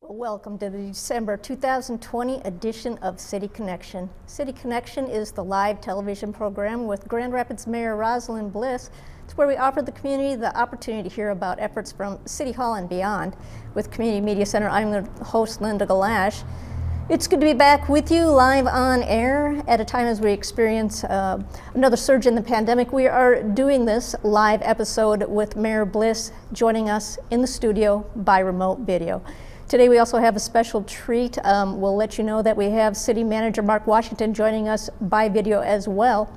Welcome to the December 2020 edition of City Connection. City Connection is the live television program with Grand Rapids Mayor Rosalynn Bliss. It's where we offer the community the opportunity to hear about efforts from City Hall and beyond. With Community Media Center, I'm the host, Linda Gellasch. It's good to be back with you live on air at a time as we experience another surge in the pandemic. We are doing this live episode with Mayor Bliss joining us in the studio by remote video. Today we also have a special treat. We'll let you know that we have City Manager Mark Washington joining us by video as well.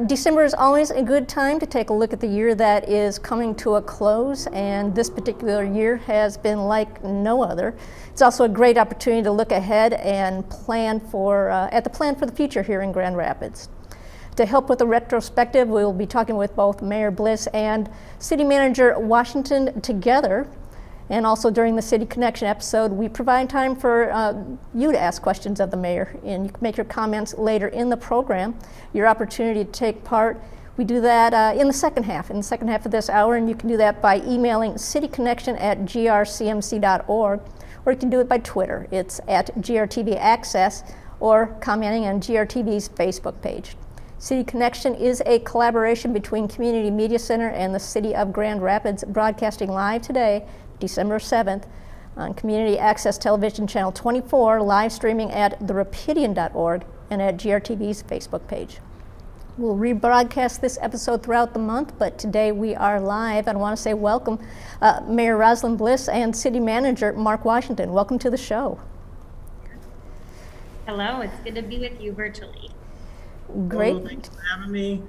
December is always a good time to take a look at the year that is coming to a close, and this particular year has been like no other. It's also a great opportunity to look ahead and plan for the future here in Grand Rapids. To help with the retrospective, we will be talking with both Mayor Bliss and City Manager Washington together. And also during the City Connection episode, we provide time for you to ask questions of the mayor, and you can make your comments later in the program. Your opportunity to take part, we do that in the second half of this hour, and you can do that by emailing cityconnection@grcmc.org, or you can do it by Twitter. It's at GRTV Access, or commenting on GRTV's Facebook page. City Connection is a collaboration between Community Media Center and the City of Grand Rapids, broadcasting live today, December 7th, on Community Access Television Channel 24, live streaming at therapidian.org and at GRTV's Facebook page. We'll rebroadcast this episode throughout the month, but today we are live, and I want to say welcome Mayor Rosalynn Bliss and City Manager Mark Washington. Welcome to the show. Hello, it's good to be with you virtually. Great. Well, thanks for having me.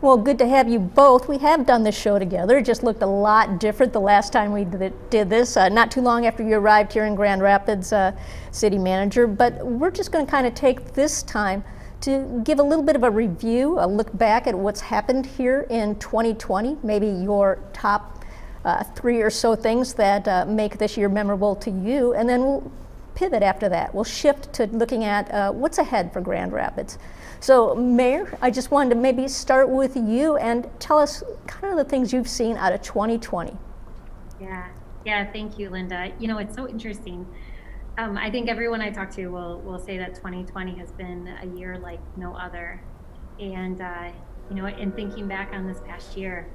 Well, good to have you both. We have done this show together. It just looked a lot different the last time we did this, not too long after you arrived here in Grand Rapids, City Manager. But we're just going to kind of take this time to give a little bit of a review, a look back at what's happened here in 2020, maybe your top 3 or so things that make this year memorable to you, and then we'll pivot after that. We'll shift to looking at what's ahead for Grand Rapids. So, Mayor, I just wanted to maybe start with you and tell us kind of the things you've seen out of 2020. Yeah, thank you, Linda. You know, it's so interesting. I think everyone I talk to will say that 2020 has been a year like no other. And, you know, in thinking back on this past year,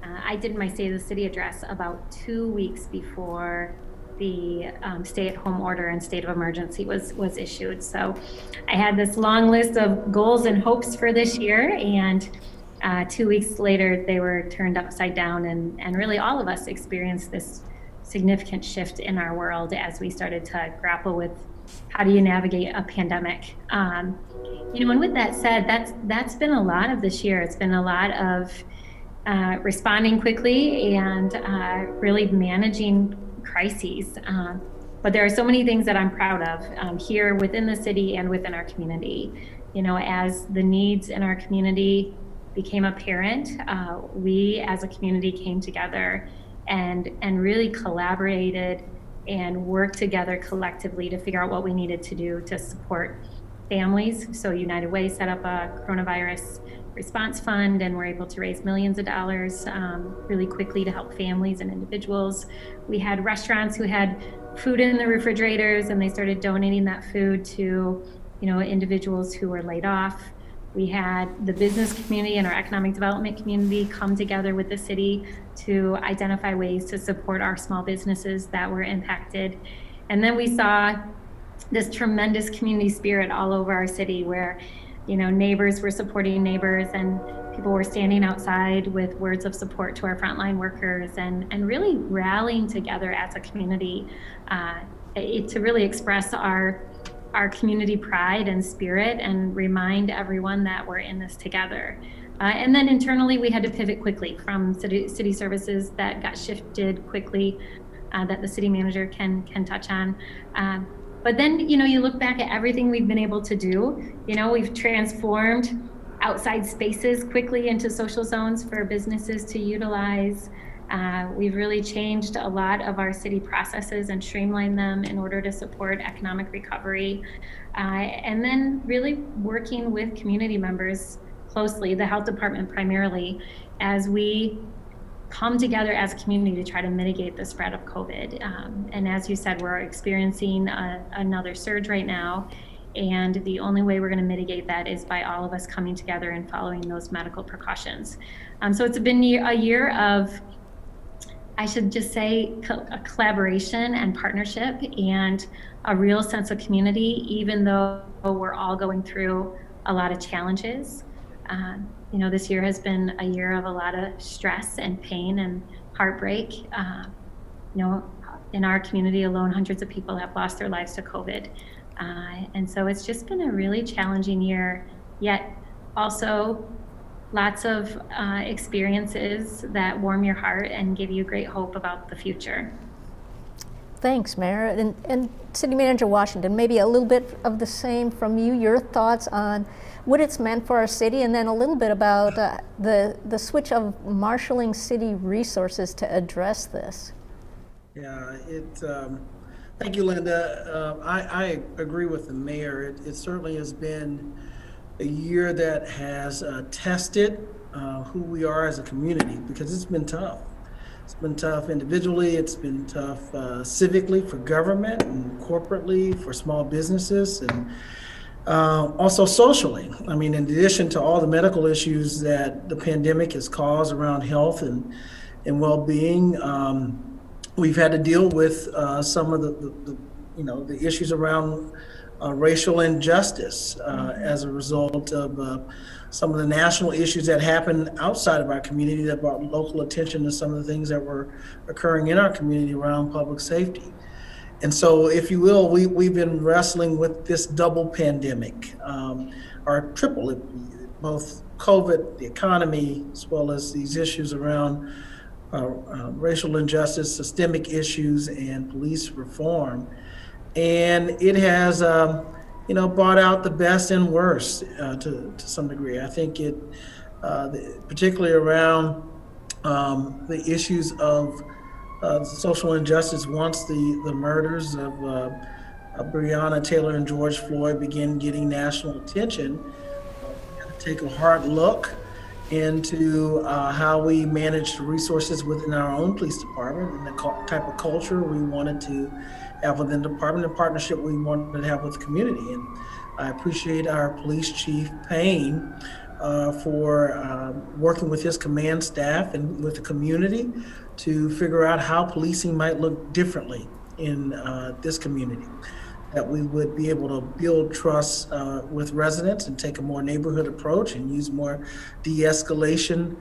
I did my State of the City address about 2 weeks before the stay-at-home order and state of emergency was issued. So I had this long list of goals and hopes for this year, and 2 weeks later they were turned upside down, and really all of us experienced this significant shift in our world as we started to grapple with how do you navigate a pandemic. You know, and with that said, that's been a lot of this year. It's been a lot of responding quickly and really managing crises. But there are so many things that I'm proud of here within the city and within our community. You know, as the needs in our community became apparent, we as a community came together and really collaborated and worked together collectively to figure out what we needed to do to support families. So United Way set up a coronavirus response fund, and we're able to raise millions of dollars really quickly to help families and individuals. We had restaurants who had food in the refrigerators, and they started donating that food to, you know, individuals who were laid off. We had the business community and our economic development community come together with the city to identify ways to support our small businesses that were impacted. And then we saw this tremendous community spirit all over our city where, you know, neighbors were supporting neighbors, and people were standing outside with words of support to our frontline workers, and really rallying together as a community to really express our community pride and spirit and remind everyone that we're in this together. And then internally, we had to pivot quickly from city services that got shifted quickly that the city manager can touch on. But then, you know, you look back at everything we've been able to do. You know, we've transformed outside spaces quickly into social zones for businesses to utilize. We've really changed a lot of our city processes and streamlined them in order to support economic recovery. And then really working with community members closely, the health department primarily, as we come together as a community to try to mitigate the spread of COVID. And as you said, we're experiencing another surge right now. And the only way we're going to mitigate that is by all of us coming together and following those medical precautions. So it's been a year of, I should just say, a collaboration and partnership and a real sense of community, even though we're all going through a lot of challenges. You know, this year has been a year of a lot of stress and pain and heartbreak. You know, in our community alone, hundreds of people have lost their lives to COVID. And so it's just been a really challenging year, yet also lots of experiences that warm your heart and give you great hope about the future. Thanks, Mayor. And City Manager Washington, maybe a little bit of the same from you, your thoughts on what it's meant for our city, and then a little bit about the switch of marshaling city resources to address this. Yeah, thank you, Linda. I agree with the mayor. It certainly has been a year that has tested who we are as a community, because it's been tough. It's been tough individually, it's been tough civically for government and corporately for small businesses, and also socially. I mean, in addition to all the medical issues that the pandemic has caused around health and well-being, we've had to deal with some of the issues around racial injustice as a result of some of the national issues that happened outside of our community that brought local attention to some of the things that were occurring in our community around public safety. And so, if you will, we've been wrestling with this double pandemic, or triple, both COVID, the economy, as well as these issues around racial injustice, systemic issues, and police reform. And it has, brought out the best and worst to some degree. I think it, particularly around the issues of social injustice, once the murders of Breonna Taylor and George Floyd began getting national attention, we had to take a hard look into how we manage the resources within our own police department and the type of culture we wanted to have within the department, and partnership we wanted to have with the community. And I appreciate our police chief, Payne, for working with his command staff and with the community to figure out how policing might look differently in this community, that we would be able to build trust with residents and take a more neighborhood approach and use more de-escalation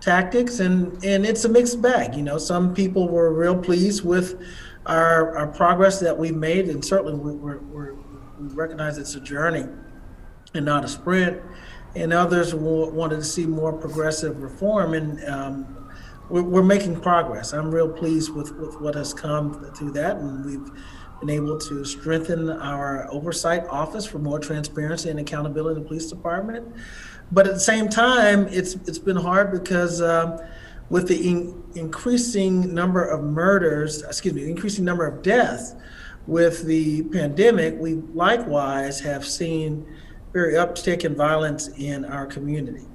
tactics. And it's a mixed bag. Some people were real pleased with our progress that we've made, and certainly we recognize it's a journey and not a sprint. And others wanted to see more progressive reform, and we're making progress. I'm real pleased with what has come through that, and we've been able to strengthen our oversight office for more transparency and accountability in the police department. But at the same time, it's been hard because with the increasing number of increasing number of deaths with the pandemic, we likewise have seen very uptick in violence in our community.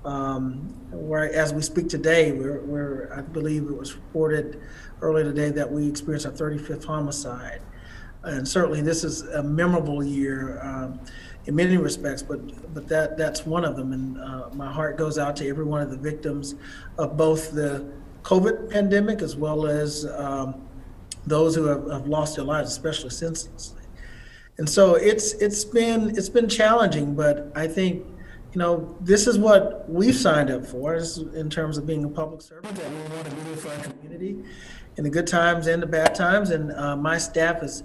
Where as we speak today, I believe it was reported earlier today that we experienced our 35th homicide. And certainly this is a memorable year in many respects, but that's one of them. And my heart goes out to every one of the victims of both the COVID pandemic as well as those who have lost their lives, especially senselessly. And so it's been challenging, but I think this is what we've signed up for, in terms of being a public servant, that we want to be there for our community in the good times and the bad times. And my staff has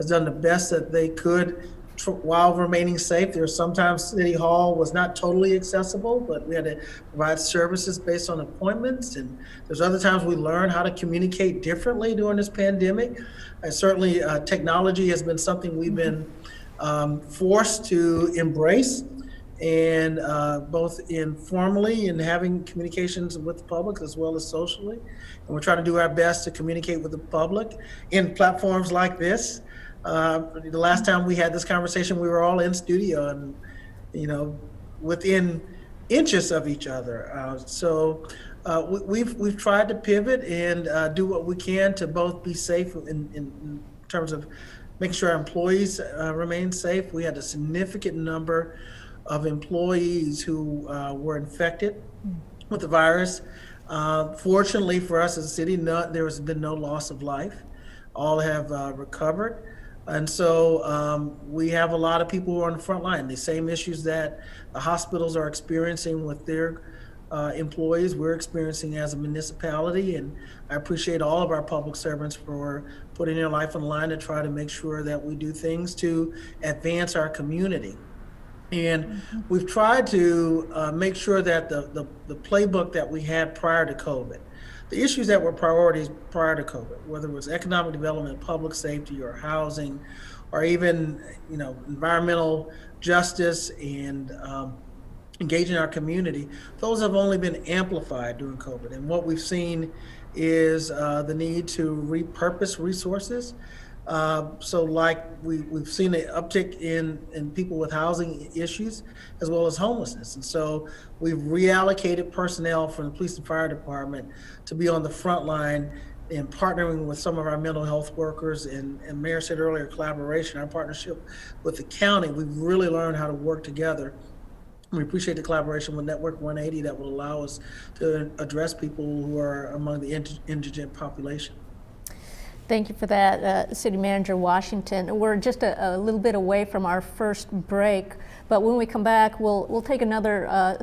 done the best that they could while remaining safe. There are sometimes City Hall was not totally accessible, but we had to provide services based on appointments. And there's other times we learned how to communicate differently during this pandemic. And certainly technology has been something we've been forced to embrace, and both informally in having communications with the public as well as socially. And we're trying to do our best to communicate with the public in platforms like this. The last time we had this conversation, we were all in studio and, within inches of each other. So we've tried to pivot and do what we can to both be safe in terms of making sure our employees remain safe. We had a significant number of employees who were infected with the virus. Fortunately for us as a city, there has been no loss of life. All have recovered. And so we have a lot of people who are on the front line. The same issues that the hospitals are experiencing with their employees, we're experiencing as a municipality. And I appreciate all of our public servants for putting their life on the line to try to make sure that we do things to advance our community. And we've tried to make sure that the playbook that we had prior to COVID, the issues that were priorities prior to COVID, whether it was economic development, public safety, or housing, or even environmental justice and engaging our community, those have only been amplified during COVID. And what we've seen is the need to repurpose resources. So like we've seen an uptick in people with housing issues as well as homelessness. And so we've reallocated personnel from the police and fire department to be on the front line and partnering with some of our mental health workers. And Mayor said earlier, collaboration, our partnership with the county, we've really learned how to work together. We appreciate the collaboration with Network 180 that will allow us to address people who are among the indigent population. Thank you for that, City Manager Washington. We're just a little bit away from our first break, but when we come back, we'll take another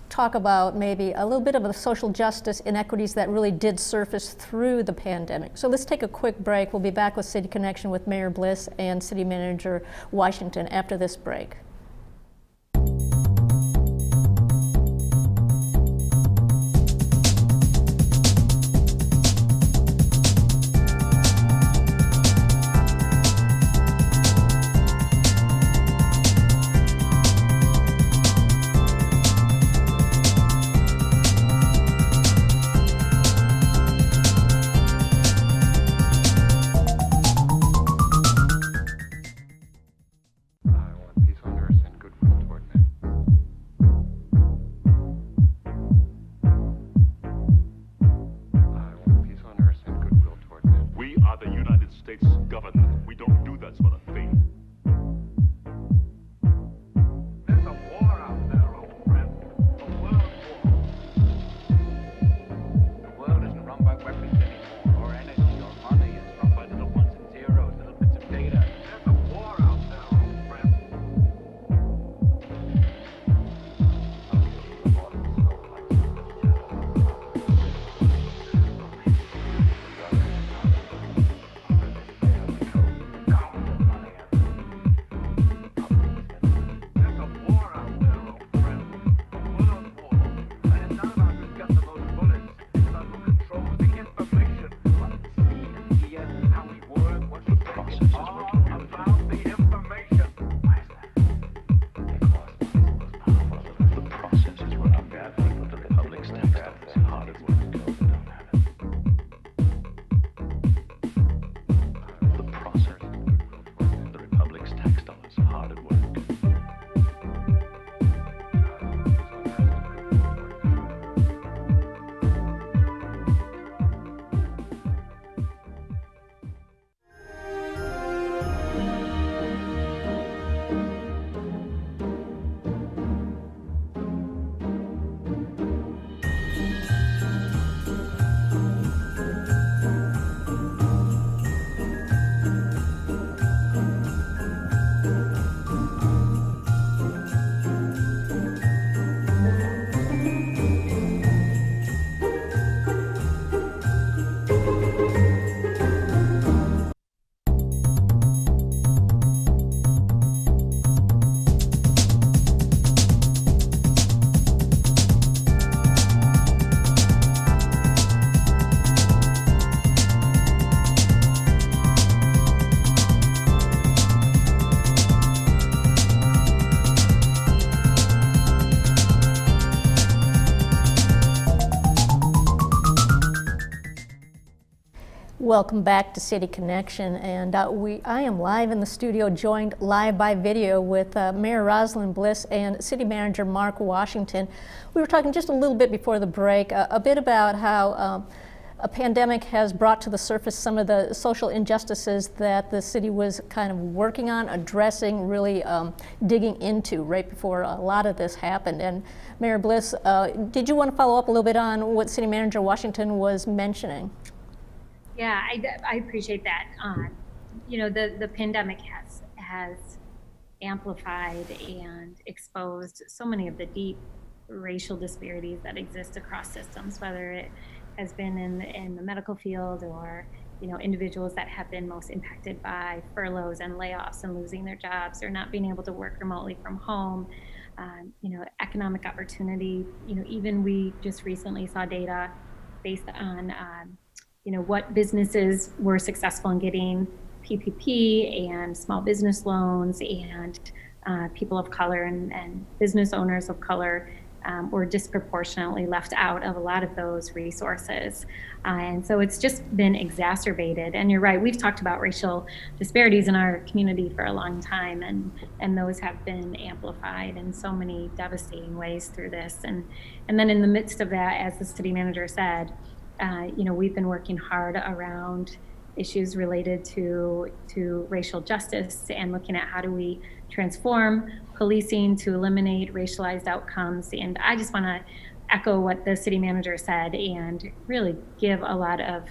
talk about maybe a little bit of the social justice inequities that really did surface through the pandemic. So let's take a quick break. We'll be back with City Connection with Mayor Bliss and City Manager Washington after this break. I want peace on earth. welcome back to City Connection. And I am live in the studio, joined live by video with Mayor Rosalynn Bliss and City Manager Mark Washington. We were talking just a little bit before the break, a bit about how a pandemic has brought to the surface some of the social injustices that the city was kind of working on, addressing, really digging into right before a lot of this happened. And Mayor Bliss, did you want to follow up a little bit on what City Manager Washington was mentioning? Yeah, I appreciate that. You know, the pandemic has amplified and exposed so many of the deep racial disparities that exist across systems, whether it has been in the medical field or, you know, individuals that have been most impacted by furloughs and layoffs and losing their jobs or not being able to work remotely from home, you know, economic opportunity. You know, even we just recently saw data based on, you know, what businesses were successful in getting PPP and small business loans, and people of color and business owners of color were disproportionately left out of a lot of those resources. And so it's just been exacerbated. And you're right, we've talked about racial disparities in our community for a long time, and those have been amplified in so many devastating ways through this. And then in the midst of that, as the city manager said, you know, we've been working hard around issues related to racial justice and looking at how do we transform policing to eliminate racialized outcomes. And I just want to echo what the city manager said and really give a lot of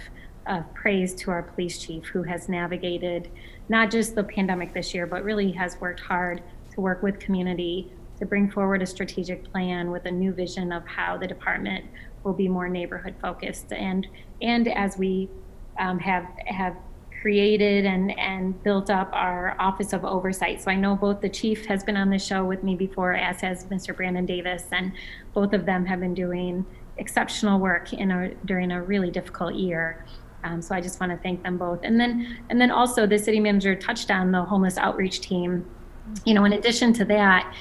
praise to our police chief, who has navigated not just the pandemic this year, but really has worked hard to work with community to bring forward a strategic plan with a new vision of how the department will be more neighborhood focused. And as we have created and built up our Office of Oversight. So I know both the chief has been on the show with me before, as has Mr. Brandon Davis, and both of them have been doing exceptional work during a really difficult year. So I just want to thank them both. And then also the city manager touched on the homeless outreach team. You know, in addition to that,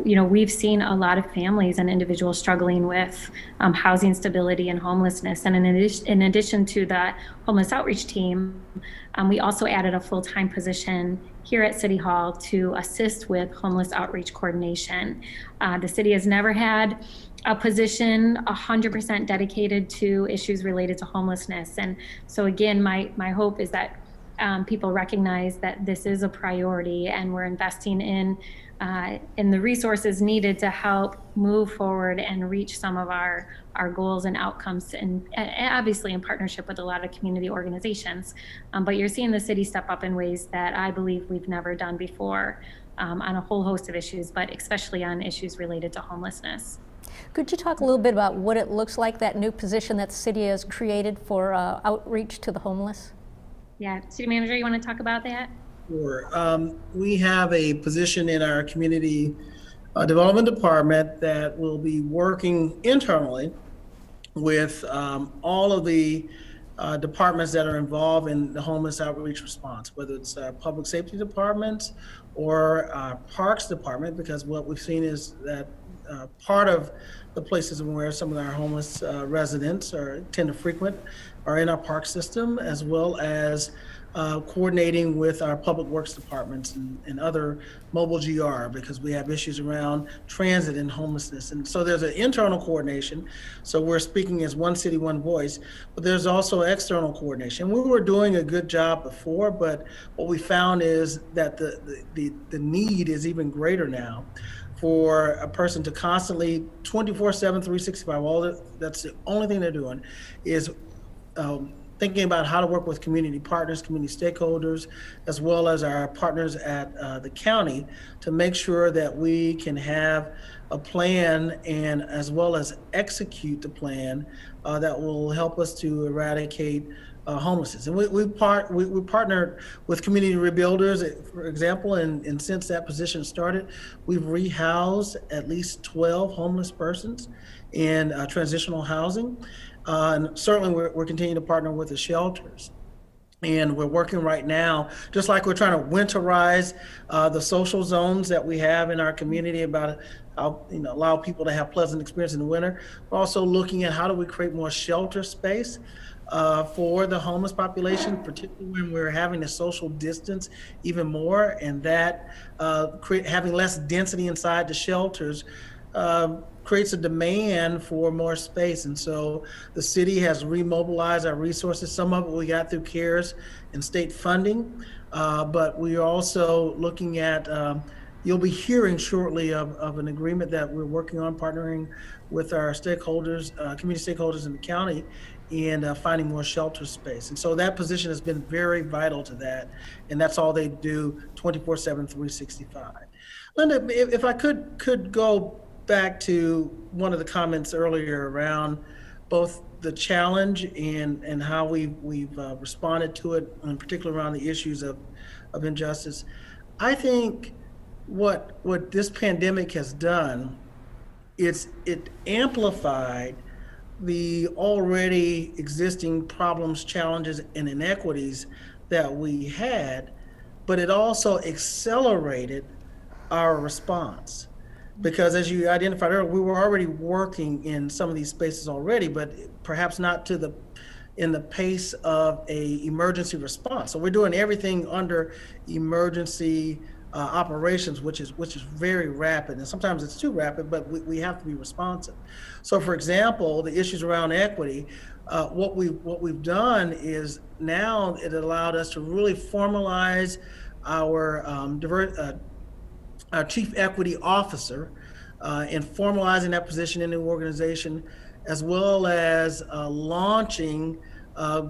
you know, we've seen a lot of families and individuals struggling with housing stability and homelessness. And in addition to the homeless outreach team, we also added a full-time position here at City Hall to assist with homeless outreach coordination. The city has never had a position 100% dedicated to issues related to homelessness. And so again, my hope is that people recognize that this is a priority, and we're investing in the resources needed to help move forward and reach some of our goals and outcomes, and obviously in partnership with a lot of community organizations. But you're seeing the city step up in ways that I believe we've never done before on a whole host of issues, but especially on issues related to homelessness. Could you talk a little bit about what it looks like, that new position that the city has created for outreach to the homeless? Yeah, city manager, you want to talk about that? Sure. We have a position in our community development department that will be working internally with all of the departments that are involved in the homeless outreach response, whether it's public safety departments or parks department, because what we've seen is that part of the places where some of our homeless residents tend to frequent are in our park system, as well as coordinating with our public works departments and other mobile GR, because we have issues around transit and homelessness. And so there's an internal coordination. So we're speaking as one city, one voice, but there's also external coordination. We were doing a good job before, but what we found is that the need is even greater now for a person to constantly 24/7, 365, that's the only thing they're doing is thinking about how to work with community partners, community stakeholders, as well as our partners at the county, to make sure that we can have a plan and as well as execute the plan that will help us to eradicate homelessness. And we partnered with community rebuilders, for example, and since that position started, we've rehoused at least 12 homeless persons in transitional housing. And certainly we're continuing to partner with the shelters. And we're working right now, just like we're trying to winterize the social zones that we have in our community about how, allow people to have pleasant experience in the winter. We're also looking at how do we create more shelter space for the homeless population, particularly when we're having to social distance even more, and that having less density inside the shelters creates a demand for more space. And so the city has remobilized our resources. Some of it we got through CARES and state funding, but we are also looking at, you'll be hearing shortly of an agreement that we're working on, partnering with our stakeholders, community stakeholders in the county, and finding more shelter space. And so that position has been very vital to that. And that's all they do 24/7, 365. Linda, if I could go back to one of the comments earlier around both the challenge and how we've responded to it, in particular around the issues of injustice. I think what this pandemic has done is it amplified the already existing problems, challenges, and inequities that we had, but it also accelerated our response. Because as you identified earlier, we were already working in some of these spaces already, but perhaps not in the pace of a emergency response. So we're doing everything under emergency operations, which is very rapid, and sometimes it's too rapid, but we have to be responsive. So, for example, the issues around equity, what we've done is now it allowed us to really formalize our our chief equity officer and formalizing that position in the organization, as well as launching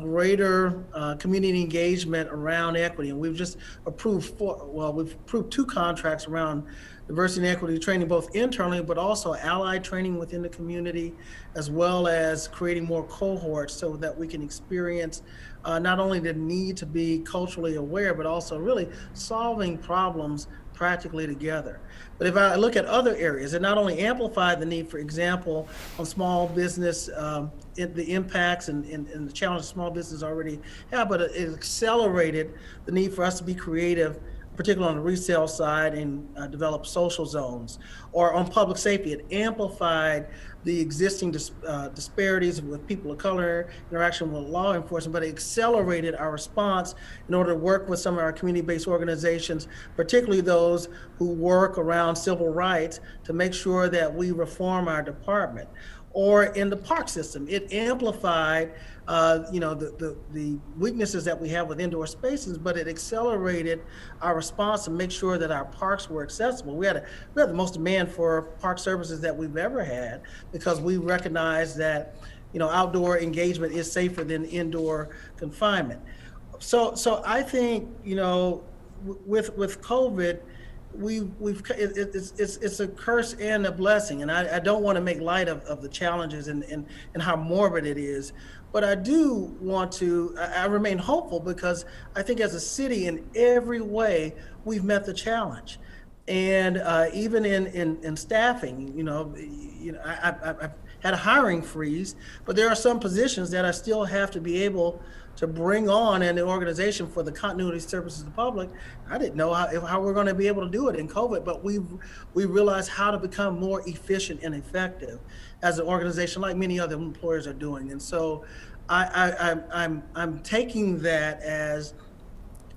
greater community engagement around equity. And we've just approved we've approved 2 contracts around diversity and equity training, both internally, but also allied training within the community, as well as creating more cohorts so that we can experience not only the need to be culturally aware, but also really solving problems practically together. But if I look at other areas, it not only amplified the need, for example, on small business, the impacts and the challenges small business already have, but it accelerated the need for us to be creative, particularly on the resale side, and develop social zones. Or on public safety, it amplified the existing disparities with people of color, interaction with law enforcement, but it accelerated our response in order to work with some of our community-based organizations, particularly those who work around civil rights, to make sure that we reform our department. Or in the park system, it amplified the weaknesses that we have with indoor spaces, but it accelerated our response to make sure that our parks were accessible. We had the most demand for park services that we've ever had, because we recognize that outdoor engagement is safer than indoor confinement. So I think with COVID, it's a curse and a blessing, and I don't want to make light of the challenges and how morbid it is, but I do want to, I remain hopeful, because I think as a city, in every way, we've met the challenge. And even in staffing, I've had a hiring freeze, but there are some positions that I still have to be able to bring on in the organization for the continuity services to the public. I didn't know how we're going to be able to do it in COVID, but we realized how to become more efficient and effective as an organization, like many other employers are doing. And so I'm taking that as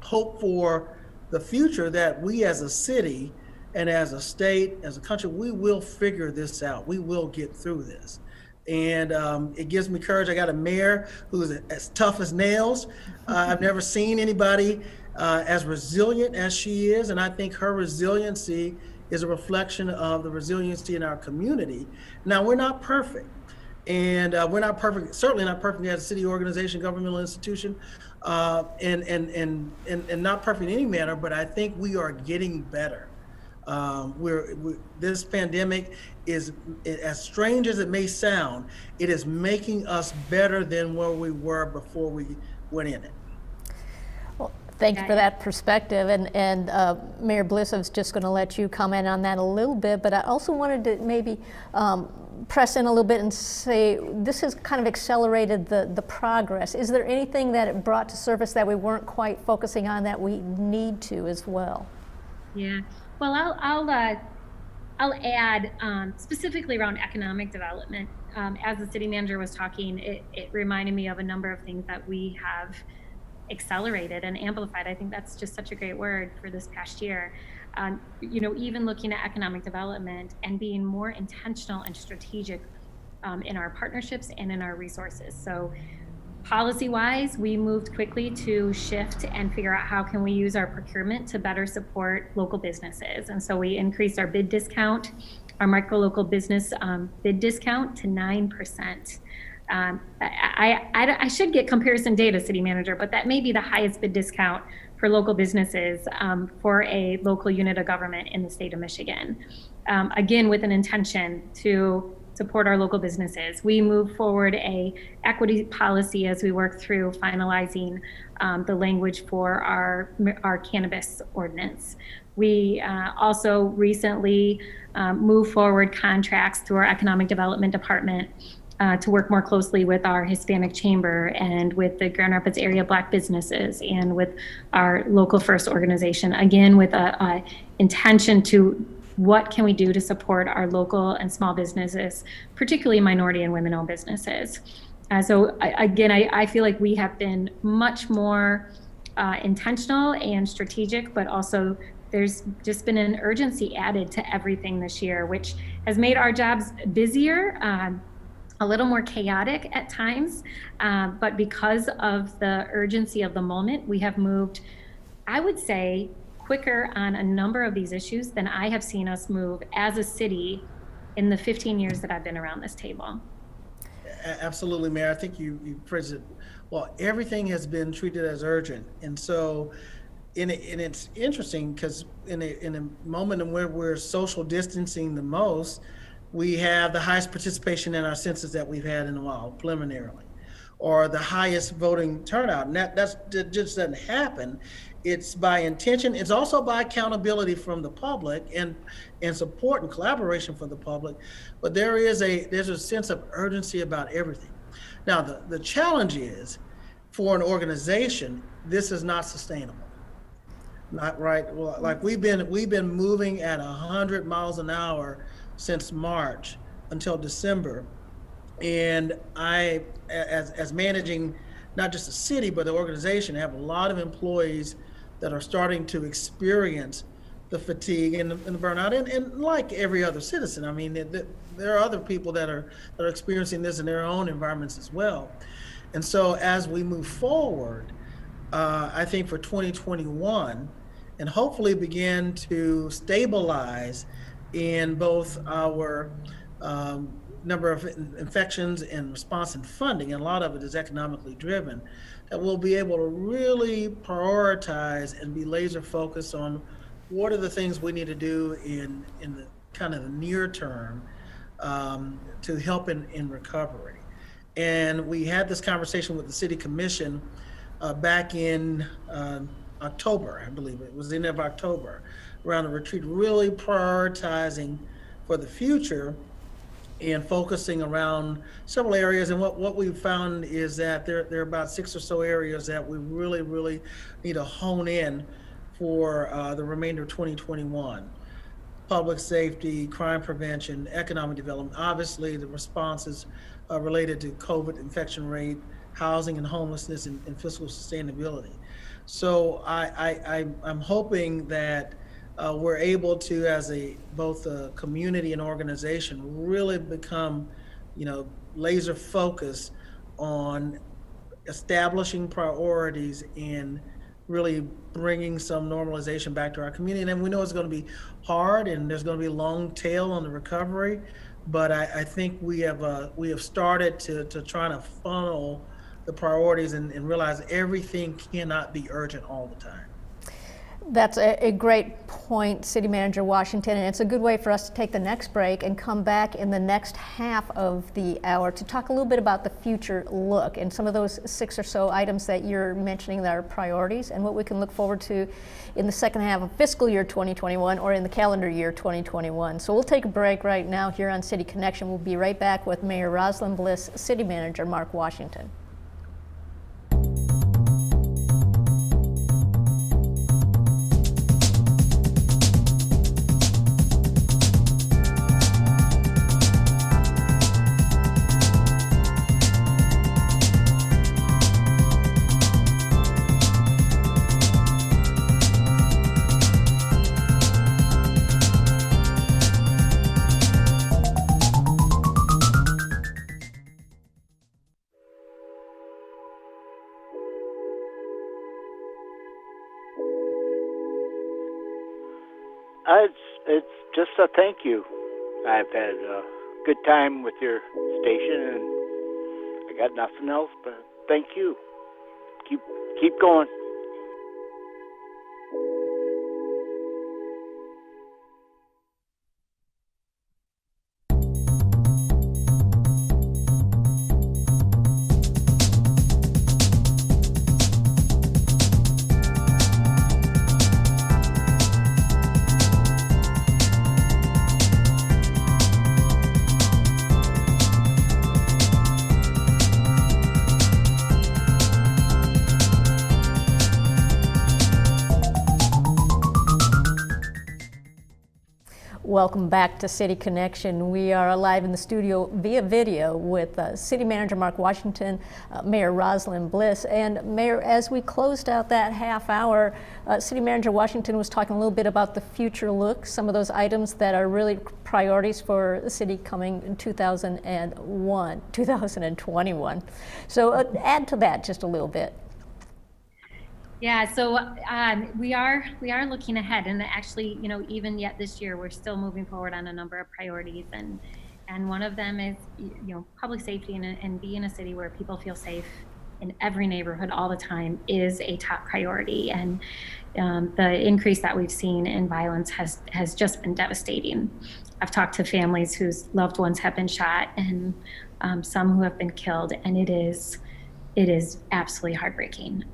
hope for the future, that we as a city and as a state, as a country, we will figure this out. We will get through this. And it gives me courage. I got a mayor who's as tough as nails. I've never seen anybody as resilient as she is. And I think her resiliency is a reflection of the resiliency in our community. Now, we're not perfect. And we're not perfect, certainly not perfect as a city organization, governmental institution, and not perfect in any manner, but I think we are getting better. This pandemic is, as strange as it may sound, it is making us better than where we were before we went in it. Well, thank you for that perspective. And Mayor Bliss, I was just going to let you comment on that a little bit, but I also wanted to maybe press in a little bit and say, this has kind of accelerated the progress. Is there anything that it brought to surface that we weren't quite focusing on that we need to as well? Yeah. Well, I'll add specifically around economic development. as the city manager was talking, it reminded me of a number of things that we have accelerated and amplified. I think that's just such a great word for this past year. Even looking at economic development and being more intentional and strategic in our partnerships and in our resources. So policy-wise, we moved quickly to shift and figure out how can we use our procurement to better support local businesses. And so we increased our bid discount, our micro local business bid discount to 9%. I should get comparison data, city manager, but that may be the highest bid discount for local businesses for a local unit of government in the state of Michigan. Again, with an intention to support our local businesses. We move forward a equity policy as we work through finalizing the language for our cannabis ordinance. We also recently moved forward contracts through our economic development department to work more closely with our Hispanic Chamber and with the Grand Rapids area Black businesses and with our Local First organization, again with a intention to what can we do to support our local and small businesses, particularly minority and women-owned businesses. I feel like we have been much more intentional and strategic, but also there's just been an urgency added to everything this year, which has made our jobs busier, a little more chaotic at times, but because of the urgency of the moment, we have moved, I would say, quicker on a number of these issues than I have seen us move as a city in the 15 years that I've been around this table. Absolutely, Mayor. I think you phrased it well. Everything has been treated as urgent, and so, and it's interesting because in a moment in where we're social distancing the most, we have the highest participation in our census that we've had in a while, preliminarily, or the highest voting turnout, and that just doesn't happen. It's by intention. It's also by accountability from the public and support and collaboration from the public. But there's a sense of urgency about everything. Now, the challenge is, for an organization, this is not sustainable. Not right. Well, like we've been moving at 100 miles an hour since March until December, and I, as managing not just the city but the organization, have a lot of employees that are starting to experience the fatigue and the burnout, and like every other citizen, I mean, there are other people that are experiencing this in their own environments as well. And so as we move forward, I think for 2021, and hopefully begin to stabilize in both our number of infections and response and funding, and a lot of it is economically driven, that we'll be able to really prioritize and be laser focused on what are the things we need to do in the kind of the near term to help in recovery. And we had this conversation with the City Commission back in October, I believe it was the end of October, around the retreat, really prioritizing for the future and focusing around several areas. And what we found is that there are about 6 or so areas that we really need to hone in for the remainder of 2021. Public safety, crime prevention, economic development, obviously the responses related to COVID infection rate, housing and homelessness, and fiscal sustainability. So I'm hoping that we're able to, as both a community and organization, really become, laser focused on establishing priorities and really bringing some normalization back to our community. And we know it's going to be hard, and there's going to be a long tail on the recovery, but I think we have started to try to funnel the priorities and realize everything cannot be urgent all the time. That's a great point, City Manager Washington, and it's a good way for us to take the next break and come back in the next half of the hour to talk a little bit about the future look and some of those 6 or so items that you're mentioning that are priorities and what we can look forward to in the second half of fiscal year 2021 or in the calendar year 2021. So we'll take a break right now here on City Connection. We'll be right back with Mayor Rosalynn Bliss, City Manager Mark Washington. It's just a thank you. I've had a good time with your station, and I got nothing else but thank you. Keep going. Welcome back to City Connection. We are live in the studio via video with City Manager Mark Washington, Mayor Rosalynn Bliss. And Mayor, as we closed out that half hour, City Manager Washington was talking a little bit about the future look, some of those items that are really priorities for the city coming in 2021. So add to that just a little bit. Yeah, so we are looking ahead, and actually, even yet this year, we're still moving forward on a number of priorities, and one of them is, public safety, and being a city where people feel safe in every neighborhood all the time is a top priority. And the increase that we've seen in violence has just been devastating. I've talked to families whose loved ones have been shot, and some who have been killed, and it is absolutely heartbreaking.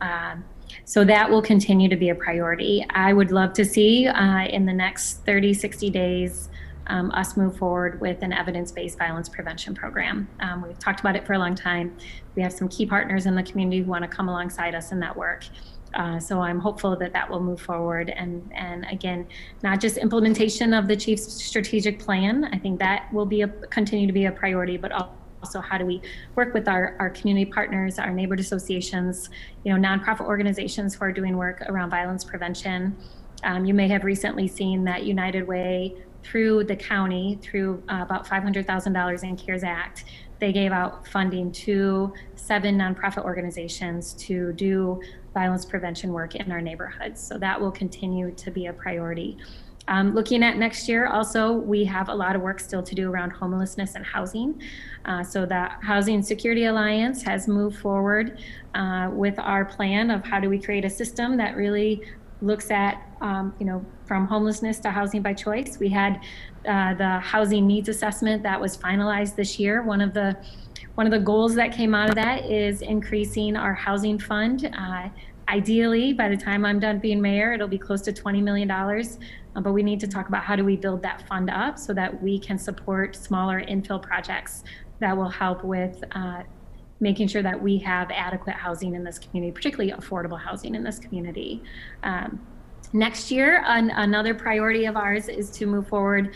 So that will continue to be a priority. I would love to see in the next 30, 60 days us move forward with an evidence-based violence prevention program. We've talked about it for a long time. We have some key partners in the community who want to come alongside us in that work. So I'm hopeful that will move forward. And again, not just implementation of the chief's strategic plan. I think that will continue to be a priority, but also how do we work with our community partners, our neighborhood associations, nonprofit organizations who are doing work around violence prevention. You may have recently seen that United Way, through the county, through about $500,000 in CARES Act, they gave out funding to 7 nonprofit organizations to do violence prevention work in our neighborhoods. So that will continue to be a priority. Looking at next year, also, we have a lot of work still to do around homelessness and housing. So the Housing Security Alliance has moved forward with our plan of how do we create a system that really looks at, from homelessness to housing by choice. We had the housing needs assessment that was finalized this year. One of the goals that came out of that is increasing our housing fund. Ideally, by the time I'm done being mayor, it'll be close to $20 million. But we need to talk about how do we build that fund up so that we can support smaller infill projects that will help with making sure that we have adequate housing in this community, particularly affordable housing in this community. Next year, another priority of ours is to move forward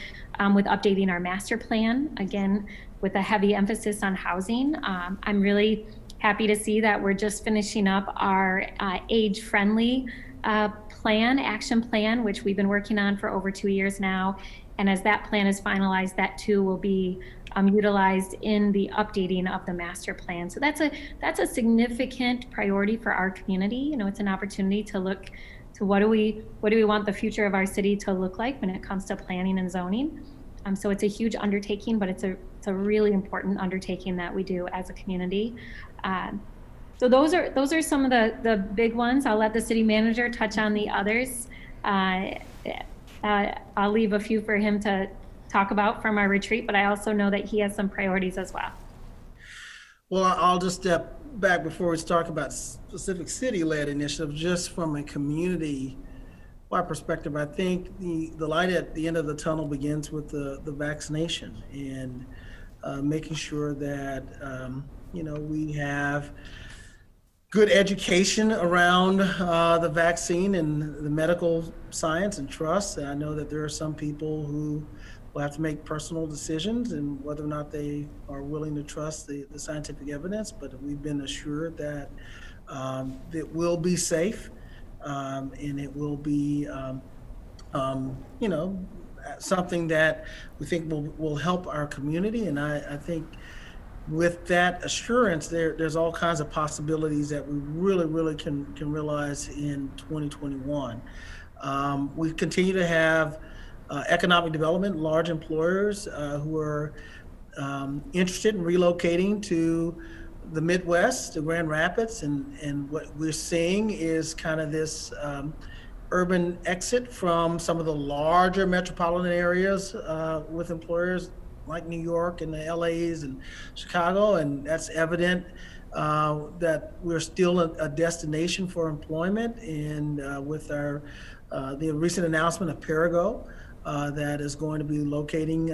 with updating our master plan, again, with a heavy emphasis on housing. I'm really happy to see that we're just finishing up our age-friendly action plan, which we've been working on for over 2 years now. And as that plan is finalized, that too will be utilized in the updating of the master plan. So that's a significant priority for our community. It's an opportunity to look to what do we want the future of our city to look like when it comes to planning and zoning. So it's a huge undertaking, but it's a really important undertaking that we do as a community. So those are some of the big ones. I'll let the city manager touch on the others. I'll leave a few for him to talk about from our retreat, but I also know that he has some priorities as well. Well, I'll just step back before we talk about specific city-led initiatives. Just from a community-wide perspective, I think the light at the end of the tunnel begins with the vaccination and making sure that we have good education around the vaccine and the medical science and trust. And I know that there are some people who will have to make personal decisions and whether or not they are willing to trust the scientific evidence, but we've been assured that it will be safe and it will be, something that we think will help our community. And I think with that assurance, there's all kinds of possibilities that we really can realize in 2021. We continue to have economic development, large employers who are interested in relocating to the Midwest, to Grand Rapids, and what we're seeing is kind of this urban exit from some of the larger metropolitan areas with employers like New York and the LAs and Chicago, and that's evident that we're still a destination for employment. And with our the recent announcement of Perigo that is going to be locating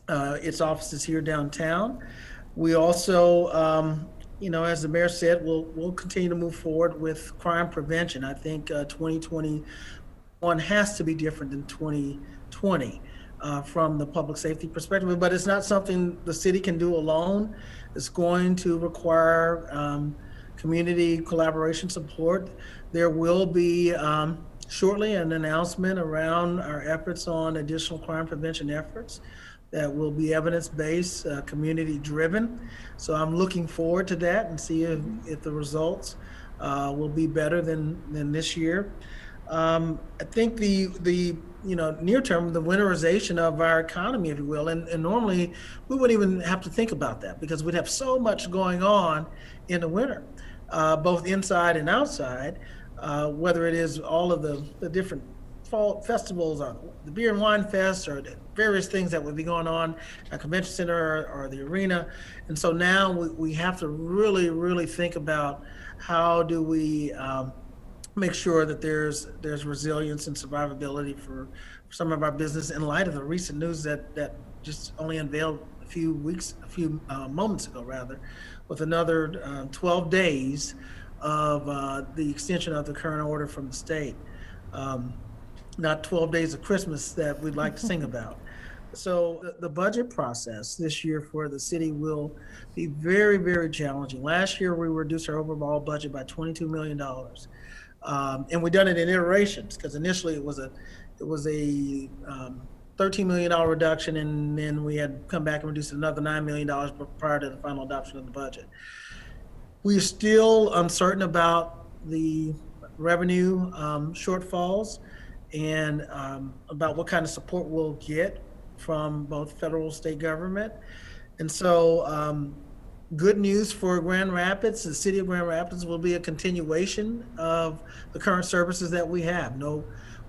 its offices here downtown. We also, you know, as the mayor said, we'll continue to move forward with crime prevention. I think 2021 has to be different than 2020 from the public safety perspective, but it's not something the city can do alone. It's going to require community collaboration support. There will be shortly an announcement around our efforts on additional crime prevention efforts that will be evidence-based, community-driven. So I'm looking forward to that and see if the results will be better than this year. I think the near term, the winterization of our economy, if you will, and normally we wouldn't even have to think about that because we'd have so much going on in the winter, both inside and outside, whether it is all of the different fall festivals or the Beer and Wine Fest or the various things that would be going on at Convention Center or the arena. And so now we have to really think about how do we make sure that there's resilience and survivability for some of our business in light of the recent news that just only unveiled a few moments ago, rather, with another 12 days of the extension of the current order from the state. Not 12 days of Christmas that we'd like to sing about. So the budget process this year for the city will be very challenging. Last year, we reduced our overall budget by $22 million. And we done it in iterations because initially it was a $13 million reduction, and then we had come back and reduced another $9 million prior to the final adoption of the budget. We're still uncertain about the revenue shortfalls and about what kind of support we'll get from both federal and state government. And so good news for Grand Rapids, the city of Grand Rapids will be a continuation of the current services that we have,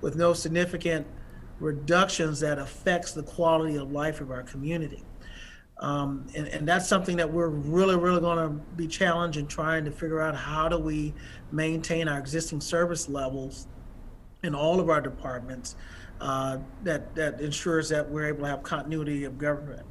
with no significant reductions that affects the quality of life of our community. And that's something that we're really going to be challenged in trying to figure out how do we maintain our existing service levels in all of our departments that ensures that we're able to have continuity of government.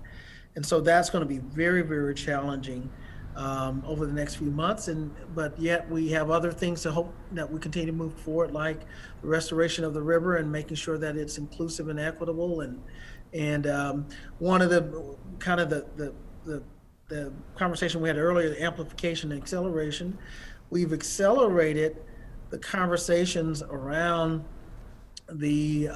And so that's going to be very challenging over the next few months. But yet we have other things to hope that we continue to move forward, like the restoration of the river and making sure that it's inclusive and equitable. And one of the kind of the conversation we had earlier, the amplification and acceleration, we've accelerated the conversations around the,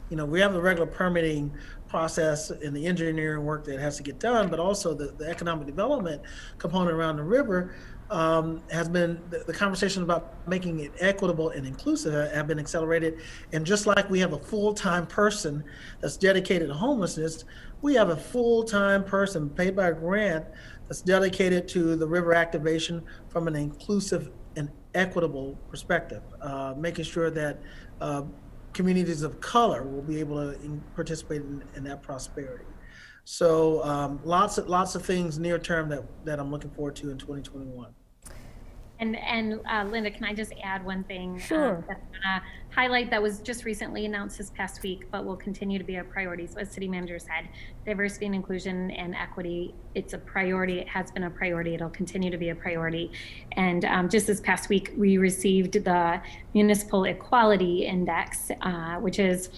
we have the regular permitting process and the engineering work that has to get done, but also the economic development component around the river has been, the conversation about making it equitable and inclusive have been accelerated. And just like we have a full-time person that's dedicated to homelessness, we have a full-time person paid by a grant that's dedicated to the river activation from an inclusive and equitable perspective, making sure that communities of color will be able to participate in that prosperity. So lots of things near term that I'm looking forward to in 2021. And Linda, can I just add one thing? Sure. That's gonna highlight that was just recently announced this past week, but will continue to be a priority. So as city manager said, diversity and inclusion and equity, it's a priority. It has been a priority. It'll continue to be a priority. And just this past week, we received the Municipal Equality Index, which is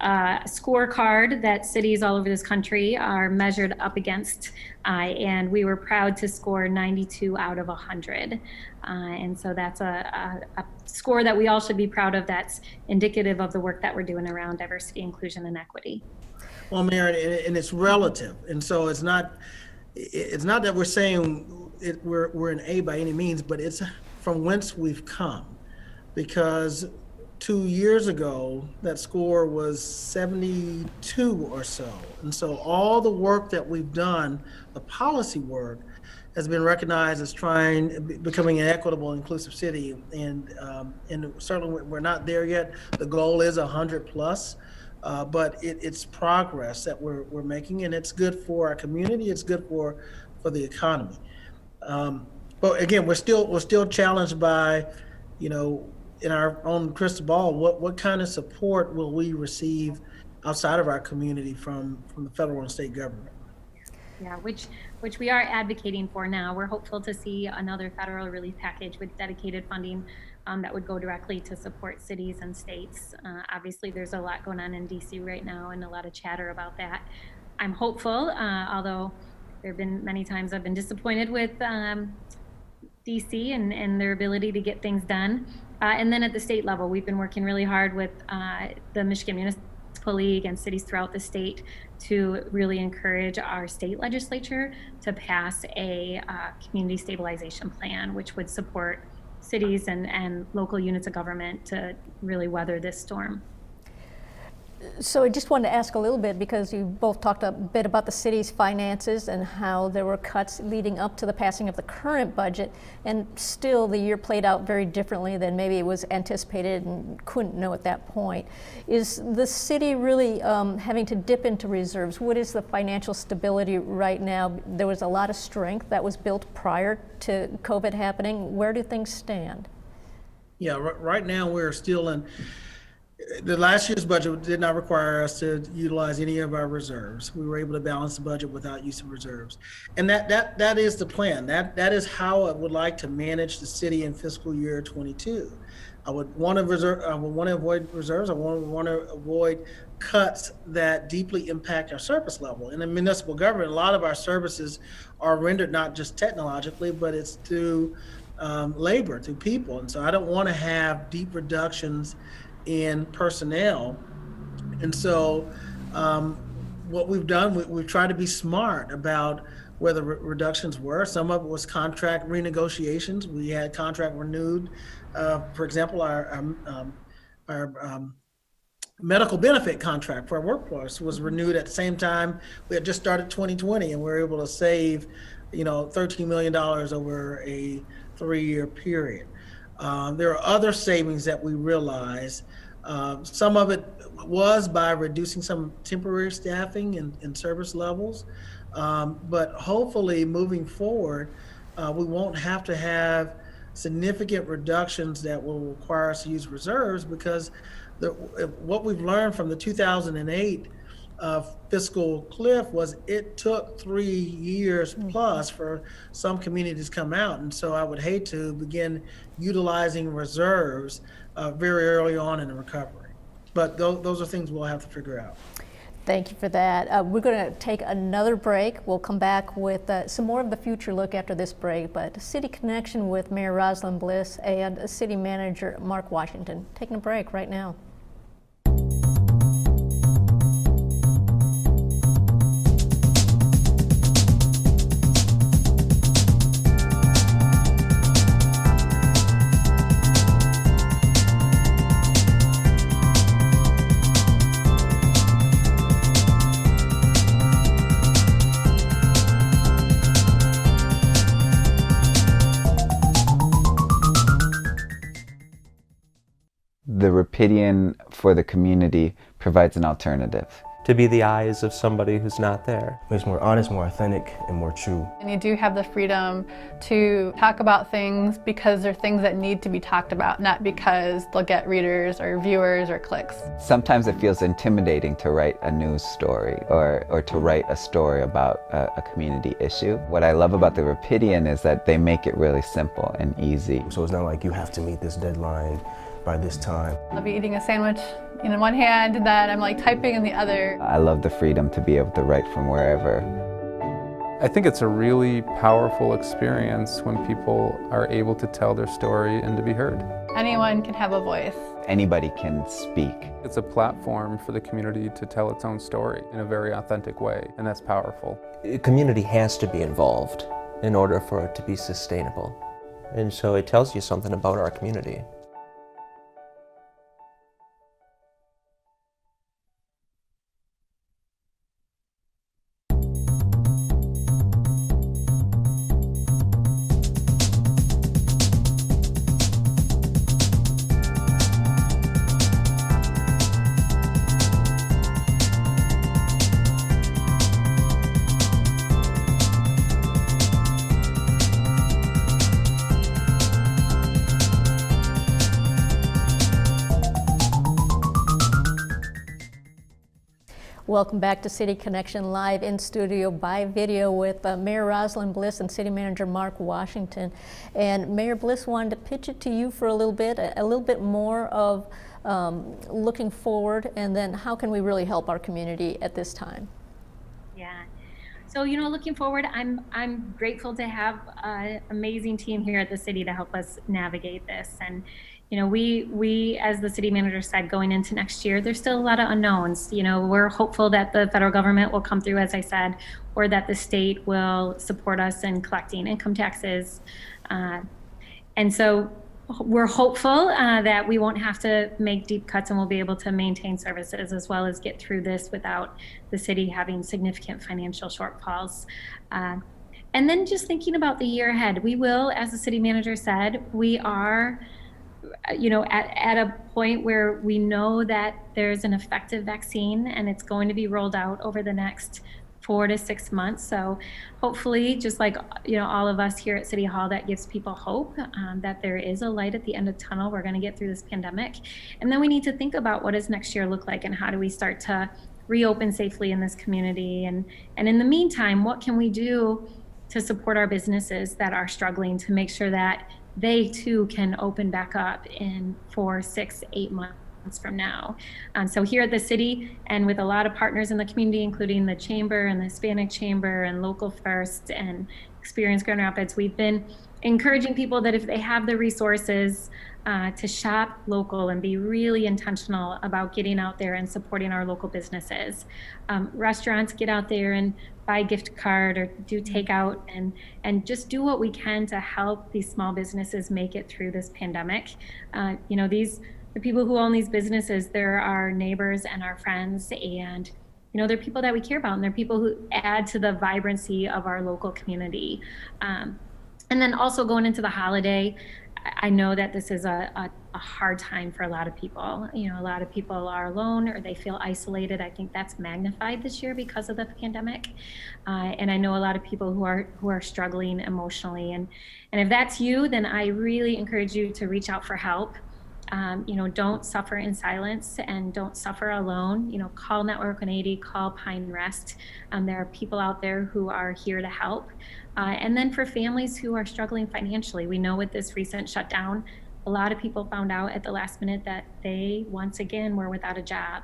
a scorecard that cities all over this country are measured up against, and we were proud to score 92 out of 100. And so that's a score that we all should be proud of. That's indicative of the work that we're doing around diversity, inclusion, and equity. Well, Mayor, and it's relative, and so it's not that we're saying we're an A by any means, but it's from whence we've come, because 2 years ago, that score was 72 or so. And so all the work that we've done, the policy work, has been recognized as becoming an equitable, inclusive city. And certainly we're not there yet. The goal is 100 plus, but it's progress that we're making, and it's good for our community. It's good for the economy. But again, we're still challenged by, in our own crystal ball, what kind of support will we receive outside of our community from the federal and state government? Yeah, which we are advocating for now. We're hopeful to see another federal relief package with dedicated funding that would go directly to support cities and states. Obviously, there's a lot going on in DC right now and a lot of chatter about that. I'm hopeful, although there have been many times I've been disappointed with DC and their ability to get things done. And then at the state level, we've been working really hard with the Michigan Municipal League and cities throughout the state to really encourage our state legislature to pass a community stabilization plan, which would support cities and local units of government to really weather this storm. So I just wanted to ask a little bit, because you both talked a bit about the city's finances and how there were cuts leading up to the passing of the current budget, and still the year played out very differently than maybe it was anticipated and couldn't know at that point. Is the city really having to dip into reserves? What is the financial stability right now? There was a lot of strength that was built prior to COVID happening. Where do things stand? Yeah, right now we're still in. The last year's budget did not require us to utilize any of our reserves. We were able to balance the budget without use of reserves. And that is the plan. That is how I would like to manage the city in fiscal year 22. I would want to avoid reserves. I want to avoid cuts that deeply impact our service level. In the municipal government, a lot of our services are rendered not just technologically, but it's through labor, through people. And so I don't want to have deep reductions in personnel. And so what we've done, we've tried to be smart about where the reductions were. Some of it was contract renegotiations. We had contract renewed. For example, our medical benefit contract for our workforce was renewed at the same time. We had just started 2020, and we were able to save, $13 million over a 3-year period. There are other savings that we realized. Some of it was by reducing some temporary staffing and service levels. But hopefully moving forward, we won't have to have significant reductions that will require us to use reserves, because what we've learned from the 2008 fiscal cliff was it took 3 years plus for some communities to come out. And so I would hate to begin utilizing reserves very early on in the recovery. But those are things we'll have to figure out. Thank you for that. We're going to take another break. We'll come back with some more of the future look after this break, but City Connection with Mayor Rosalynn Bliss and City Manager Mark Washington. Taking a break right now. The Rapidian for the community provides an alternative. To be the eyes of somebody who's not there. It's more honest, more authentic, and more true. And you do have the freedom to talk about things because they're things that need to be talked about, not because they'll get readers or viewers or clicks. Sometimes it feels intimidating to write a news story or to write a story about a community issue. What I love about the Rapidian is that they make it really simple and easy. So it's not like you have to meet this deadline by this time. I'll be eating a sandwich in one hand and then I'm like typing in the other. I love the freedom to be able to write from wherever. I think it's a really powerful experience when people are able to tell their story and to be heard. Anyone can have a voice. Anybody can speak. It's a platform for the community to tell its own story in a very authentic way, and that's powerful. A community has to be involved in order for it to be sustainable. And so it tells you something about our community. Welcome back to City Connection Live in studio by video with Mayor Rosalynn Bliss and City Manager Mark Washington. And Mayor Bliss wanted to pitch it to you for a little bit more of looking forward, and then how can we really help our community at this time? Yeah. So, looking forward, I'm grateful to have an amazing team here at the city to help us navigate this. And, we, as the city manager said, going into next year, there's still a lot of unknowns. We're hopeful that the federal government will come through, as I said, or that the state will support us in collecting income taxes. And so we're hopeful that we won't have to make deep cuts and we'll be able to maintain services as well as get through this without the city having significant financial shortfalls. And then just thinking about the year ahead, we will, as the city manager said, we are at a point where we know that there's an effective vaccine and it's going to be rolled out over the next 4 to 6 months. So hopefully, just like all of us here at City Hall, that gives people hope that there is a light at the end of the tunnel. We're going to get through this pandemic. And then we need to think about what does next year look like and how do we start to reopen safely in this community. And in the meantime, what can we do to support our businesses that are struggling to make sure that they too can open back up in 4, 6, 8 months from now. So here at the city and with a lot of partners in the community, including the Chamber and the Hispanic Chamber and Local First and Experience Grand Rapids, we've been encouraging people that if they have the resources to shop local and be really intentional about getting out there and supporting our local businesses. Restaurants, get out there and buy a gift card or do takeout and just do what we can to help these small businesses make it through this pandemic. The people who own these businesses, they're our neighbors and our friends, and they're people that we care about, and they're people who add to the vibrancy of our local community. And then also going into the holiday, I know that this is a hard time for a lot of people. A lot of people are alone or they feel isolated. I think that's magnified this year because of the pandemic. And I know a lot of people who are struggling emotionally. And if that's you, then I really encourage you to reach out for help. Don't suffer in silence and don't suffer alone. Call Network 180, call Pine Rest. There are people out there who are here to help. And then for families who are struggling financially, we know with this recent shutdown, a lot of people found out at the last minute that they once again were without a job.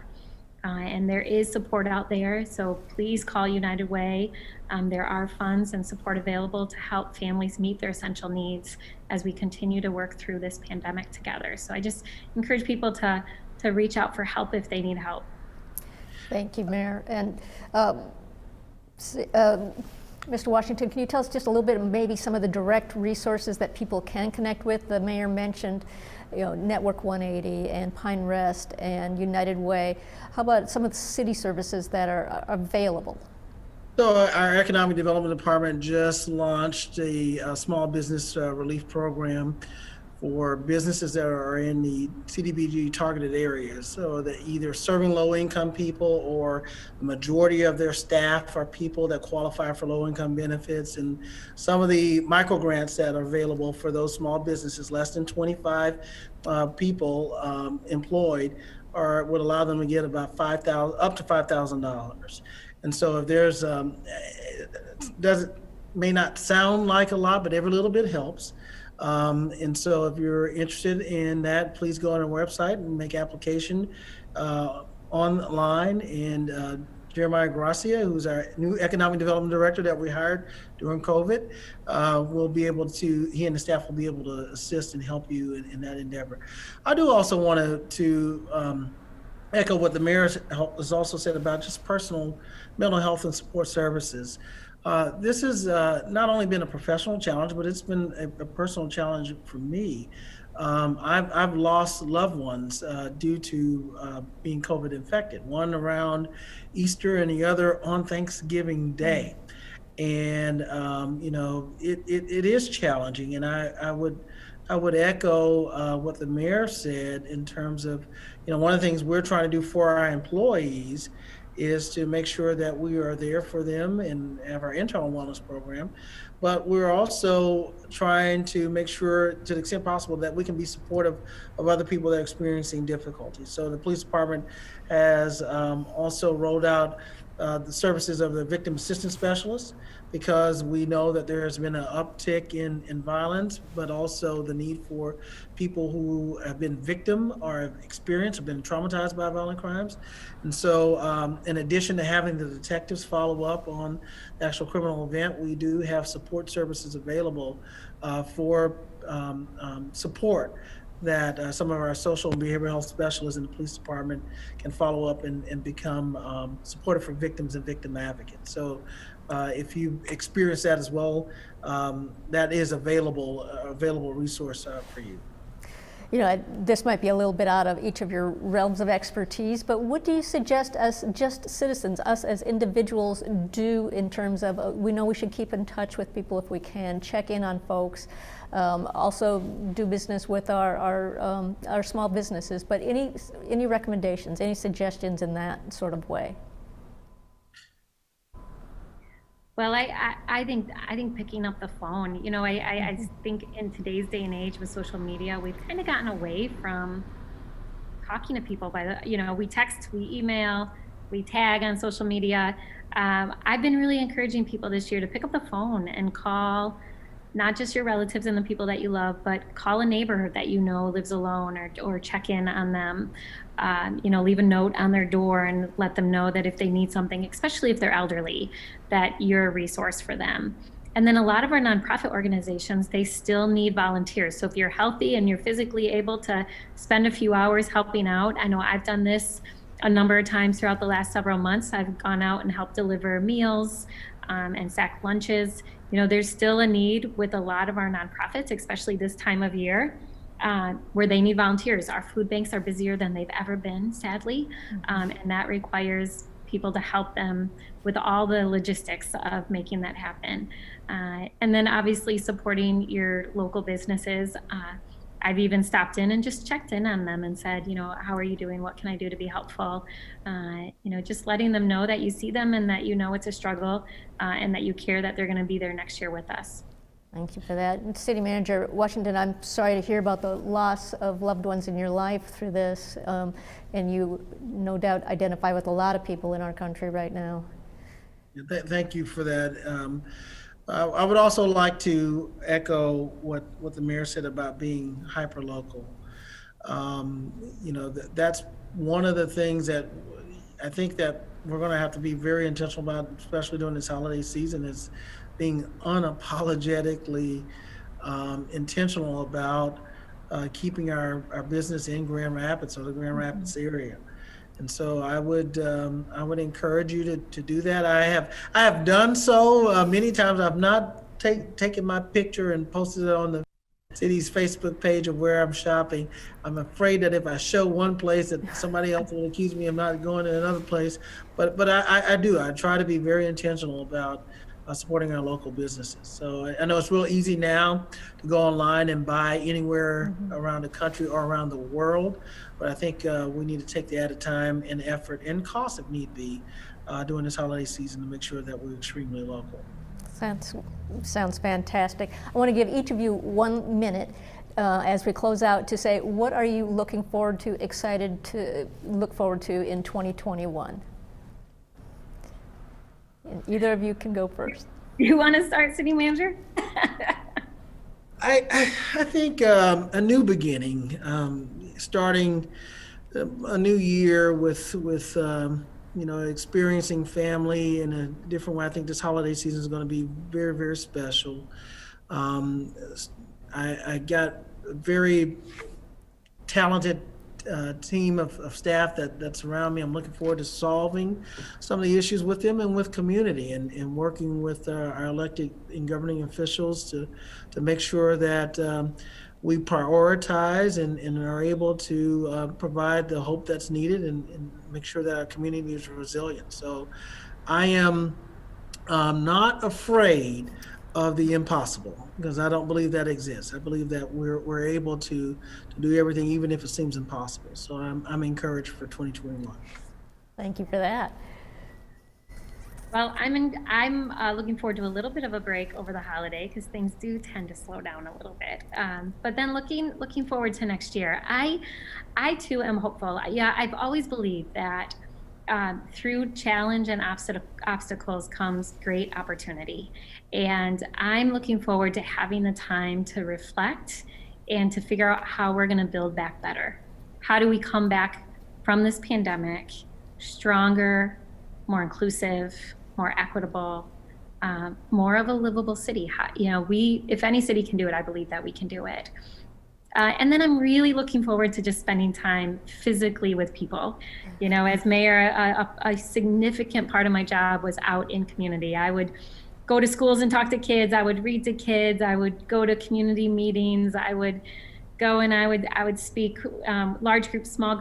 And there is support out there, so please call United Way. There are funds and support available to help families meet their essential needs as we continue to work through this pandemic together. So I just encourage people to reach out for help if they need help. Thank you, Mayor. And Mr. Washington, can you tell us just a little bit of maybe some of the direct resources that people can connect with? The mayor mentioned Network 180 and Pine Rest and United Way. How about some of the city services that are available? So our Economic Development Department just launched a small business relief program for businesses that are in the CDBG targeted areas. So that either serving low-income people or the majority of their staff are people that qualify for low-income benefits. And some of the micro grants that are available for those small businesses, less than 25 people employed, would allow them to get about up to $5,000. And so if there's, may not sound like a lot, but every little bit helps. And so if you're interested in that, please go on our website and make application online. And Jeremiah Gracia, who's our new Economic Development Director that we hired during COVID, will be able to, he and the staff will be able to assist and help you in that endeavor. I do also want to echo what the mayor has also said about just personal mental health and support services. This has not only been a professional challenge, but it's been a personal challenge for me. I've lost loved ones due to being COVID infected, one around Easter and the other on Thanksgiving Day. And, it is challenging. And I would echo what the mayor said in terms of, one of the things we're trying to do for our employees is to make sure that we are there for them and have our internal wellness program. But we're also trying to make sure, to the extent possible, that we can be supportive of other people that are experiencing difficulties. So the police department has also rolled out the services of the victim assistance specialist, because we know that there has been an uptick in violence, but also the need for people who have been victim or have experienced or been traumatized by violent crimes. And so in addition to having the detectives follow up on the actual criminal event, we do have support services available for support that some of our social and behavioral health specialists in the police department can follow up and become supportive for victims and victim advocates. So if you experience that as well, that is available resource for you. You know, this might be a little bit out of each of your realms of expertise, but what do you suggest us, just citizens, us as individuals, do in terms of, we know we should keep in touch with people if we can, check in on folks, also do business with our small businesses, but any recommendations, any suggestions in that sort of way? Well, I think picking up the phone, you know, I think in today's day and age with social media, we've kind of gotten away from talking to people we text, we email, we tag on social media. I've been really encouraging people this year to pick up the phone and call not just your relatives and the people that you love, but call a neighbor that you know lives alone, or check in on them. Leave a note on their door and let them know that if they need something, especially if they're elderly, that you're a resource for them. And then a lot of our nonprofit organizations, they still need volunteers. So if you're healthy and you're physically able to spend a few hours helping out, I know I've done this a number of times throughout the last several months. I've gone out and helped deliver meals and sack lunches. You know, there's still a need with a lot of our nonprofits, especially this time of year, where they need volunteers. Our food banks are busier than they've ever been, sadly, and that requires people to help them with all the logistics of making that happen. And then obviously supporting your local businesses. I've even stopped in and just checked in on them and said, how are you doing? What can I do to be helpful? Just letting them know that you see them and that it's a struggle, and that you care that they're going to be there next year with us. Thank you for that. And City Manager Washington, I'm sorry to hear about the loss of loved ones in your life through this, and you no doubt identify with a lot of people in our country right now. Thank you for that. I would also like to echo what the mayor said about being hyper-local. That's one of the things that I think that we're going to have to be very intentional about, especially during this holiday season, is being unapologetically intentional about keeping our business in Grand Rapids or the Grand Rapids area. And so I would encourage you to do that. I have done so many times. I've not taken my picture and posted it on the city's Facebook page of where I'm shopping. I'm afraid that if I show one place that somebody else will accuse me of not going to another place. But I do. I try to be very intentional about supporting our local businesses. So I know it's real easy now to go online and buy anywhere around the country or around the world, but I think we need to take the added time and effort and cost, if need be, during this holiday season to make sure that we're extremely local. Sounds fantastic. I want to give each of you 1 minute as we close out to say, what are you looking forward to, excited to look forward to in 2021? And either of you can go first. You want to start, City Manager? I think a new beginning, starting a new year with experiencing family in a different way. I think this holiday season is going to be very, very special. I got a very talented team of staff that surround me. I'm looking forward to solving some of the issues with them and with community, and working with our elected and governing officials to make sure that we prioritize and are able to provide the hope that's needed and make sure that our community is resilient. So I am not afraid of the impossible, because I don't believe that exists. I believe that we're able to do everything, even if it seems impossible. So I'm encouraged for 2021. Thank you for that. Well, I'm looking forward to a little bit of a break over the holiday because things do tend to slow down a little bit. But then looking forward to next year, I too am hopeful. Yeah, I've always believed that through challenge and obstacles comes great opportunity, and I'm looking forward to having the time to reflect and to figure out how we're going to build back better. How do we come back from this pandemic stronger, more inclusive, more equitable, more of a livable city? If any city can do it, I believe that we can do it. And then I'm really looking forward to just spending time physically with people. As mayor, a significant part of my job was out in community. I would go to schools and talk to kids. I would read to kids. I would go to community meetings. I would go and I would speak large groups, small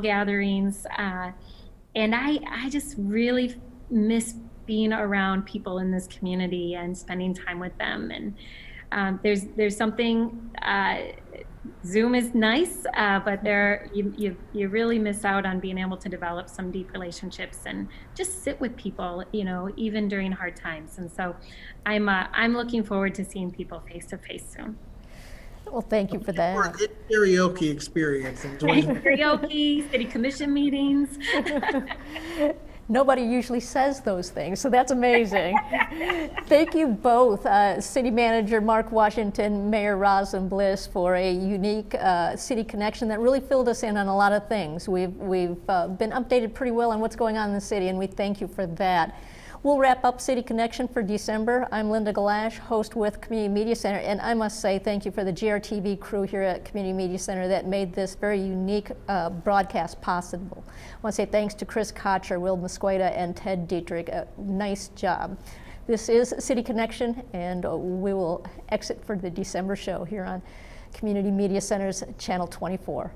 gatherings. And I just really miss being around people in this community and spending time with them. And there's something, Zoom is nice, but you really miss out on being able to develop some deep relationships and just sit with people, even during hard times. And so I'm looking forward to seeing people face to face soon. Well, thank you for that. Karaoke experience. Karaoke, city commission meetings. Nobody usually says those things, so that's amazing. Thank you both, City Manager Mark Washington, Mayor Rosalynn Bliss, for a unique city connection that really filled us in on a lot of things. We've been updated pretty well on what's going on in the city, and we thank you for that. We'll wrap up City Connection for December. I'm Linda Gellasch, host with Community Media Center, and I must say thank you for the GRTV crew here at Community Media Center that made this very unique broadcast possible. I want to say thanks to Chris Kocher, Will Mosqueda, and Ted Dietrich. Nice job. This is City Connection, and we will exit for the December show here on Community Media Center's Channel 24.